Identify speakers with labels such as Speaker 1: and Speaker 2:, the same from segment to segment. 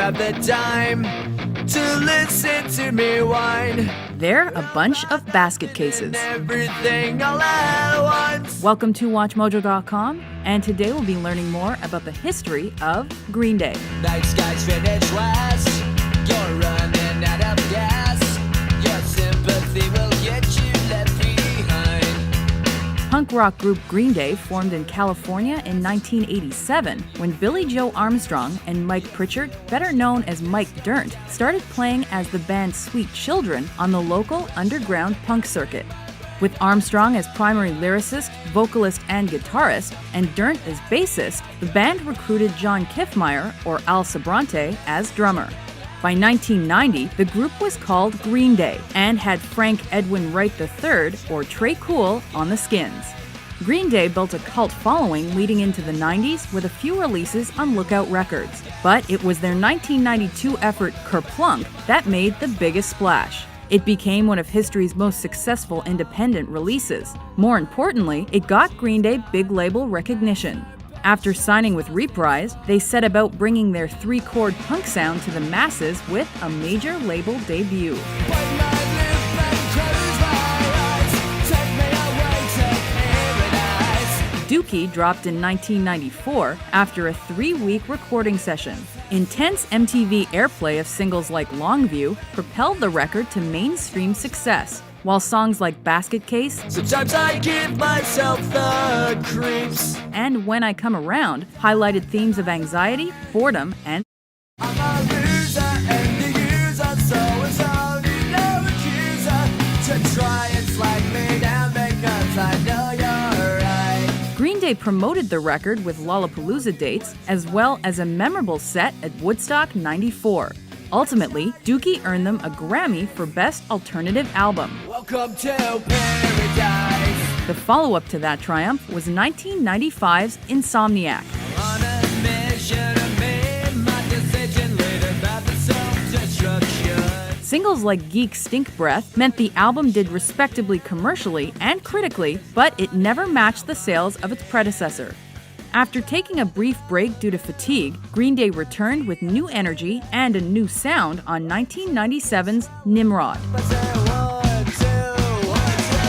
Speaker 1: have the time to listen to me whine?
Speaker 2: They're a bunch of basket cases.
Speaker 1: Everything all at once.
Speaker 2: Welcome to WatchMojo.com, and today we'll be learning more about the history of Green Day.
Speaker 1: Night skies finish west. You're running out of gas. Your sympathy will get you left behind.
Speaker 2: Punk rock group Green Day formed in California in 1987 when Billy Joe Armstrong and Mike Pritchard, better known as Mike Dirnt, started playing as the band Sweet Children on the local underground punk circuit. With Armstrong as primary lyricist, vocalist, and guitarist, and Dirnt as bassist, the band recruited John Kiffmeyer, or Al Sobrante, as drummer. By 1990, the group was called Green Day and had Frank Edwin Wright III, or Tré Cool, on the skins. Green Day built a cult following leading into the 90s with a few releases on Lookout Records, but it was their 1992 effort Kerplunk that made the biggest splash. It became one of history's most successful independent releases. More importantly, it got Green Day big label recognition. After signing with Reprise, they set about bringing their three-chord punk sound to the masses with a major label debut. Dookie dropped in 1994 after a 3-week recording session. Intense MTV airplay of singles like Longview propelled the record to mainstream success, while songs like Basket Case,
Speaker 1: Sometimes I give myself the creeps.
Speaker 2: and When I Come Around highlighted themes of anxiety, boredom, and
Speaker 1: I'm a loser and the user, so it's only no accuser to try and slag me down because I know you're right.
Speaker 2: Green Day promoted the record with Lollapalooza dates, as well as a memorable set at Woodstock '94. Ultimately, Dookie earned them a Grammy for Best Alternative Album.
Speaker 1: Welcome to paradise.
Speaker 2: The follow-up to that triumph was 1995's Insomniac.
Speaker 1: On a mission to make my decision later about the self-destruction.
Speaker 2: Singles like Geek Stink Breath meant the album did respectably commercially and critically, but it never matched the sales of its predecessor. After taking a brief break due to fatigue, Green Day returned with new energy and a new sound on 1997's Nimrod.
Speaker 1: I say 1, 2, 1, 2,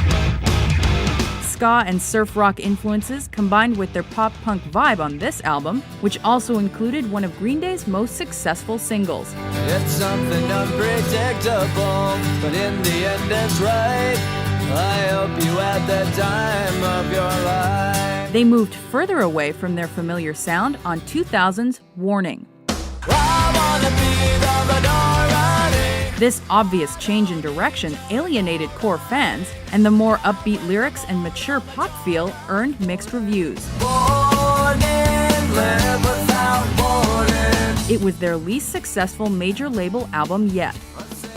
Speaker 1: 3, 4.
Speaker 2: Ska and surf rock influences combined with their pop-punk vibe on this album, which also included one of Green Day's most successful singles.
Speaker 1: It's something unpredictable, but in the end it's right. I hope you had the time of your life.
Speaker 2: They moved further away from their familiar sound on 2000's Warning.
Speaker 1: I wanna be the minority.
Speaker 2: This obvious change in direction alienated core fans, and the more upbeat lyrics and mature pop feel earned mixed reviews.
Speaker 1: Warning, live without warning.
Speaker 2: It was their least successful major label album yet.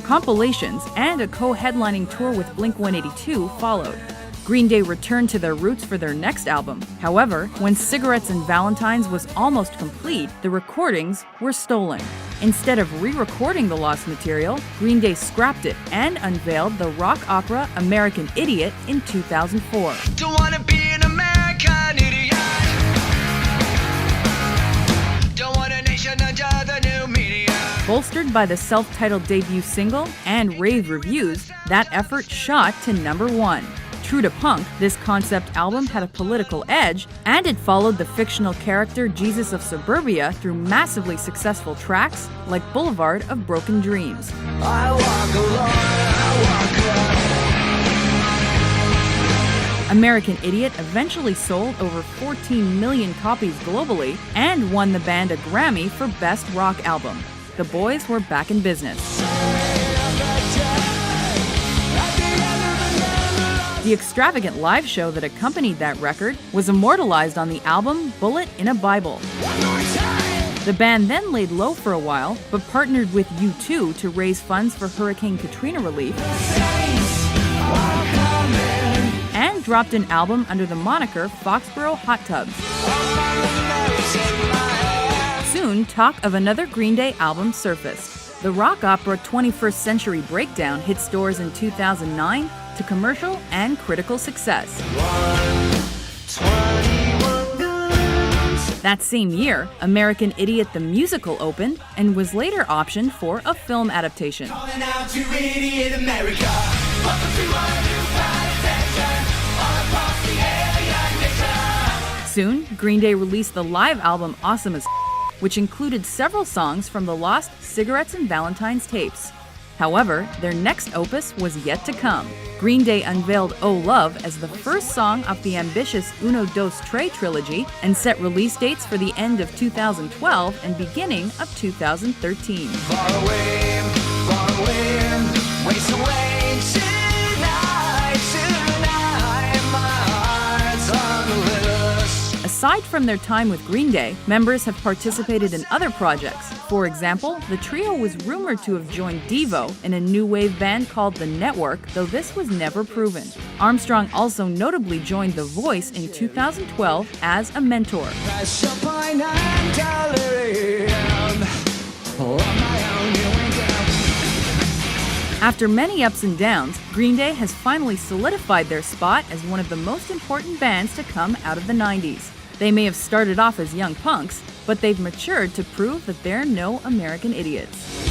Speaker 2: Compilations and a co-headlining tour with Blink-182 followed. Green Day returned to their roots for their next album. However, when Cigarettes and Valentines was almost complete, the recordings were stolen. Instead of re-recording the lost material, Green Day scrapped it and unveiled the rock opera American Idiot in 2004.
Speaker 1: Don't wanna be an American idiot. Don't want a nation under the new media.
Speaker 2: Bolstered by the self-titled debut single and rave reviews, that effort shot to #1. True to punk, this concept album had a political edge, and it followed the fictional character Jesus of Suburbia through massively successful tracks like Boulevard of Broken Dreams.
Speaker 1: I walk alone, I walk alone.
Speaker 2: American Idiot eventually sold over 14 million copies globally and won the band a Grammy for Best Rock Album. The boys were back in business. The extravagant live show that accompanied that record was immortalized on the album Bullet in a Bible. The band then laid low for a while, but partnered with U2 to raise funds for Hurricane Katrina relief, and dropped an album under the moniker Foxborough Hot Tubs. Soon, talk of another Green Day album surfaced. The rock opera 21st Century Breakdown hit stores in 2009 to commercial and critical success. That same year, American Idiot the Musical opened and was later optioned for a film adaptation.
Speaker 1: Calling out to Idiot America. Welcome to our new plantation, all across the alien nation.
Speaker 2: Soon, Green Day released the live album Awesome as which included several songs from the lost Cigarettes and Valentines tapes. However, their next opus was yet to come. Green Day unveiled Oh Love as the first song off the ambitious Uno Dos Tres trilogy and set release dates for the end of 2012 and beginning of 2013.
Speaker 1: Far away, waste away tonight, my heart's on the loose.
Speaker 2: Aside from their time with Green Day, members have participated in other projects. For example, the trio was rumored to have joined Devo in a new wave band called The Network, though this was never proven. Armstrong also notably joined The Voice in 2012 as a mentor.
Speaker 1: Champagne and delirium. On my own, you went down.
Speaker 2: After many ups and downs, Green Day has finally solidified their spot as one of the most important bands to come out of the 90s. They may have started off as young punks, but they've matured to prove that they're no American idiots.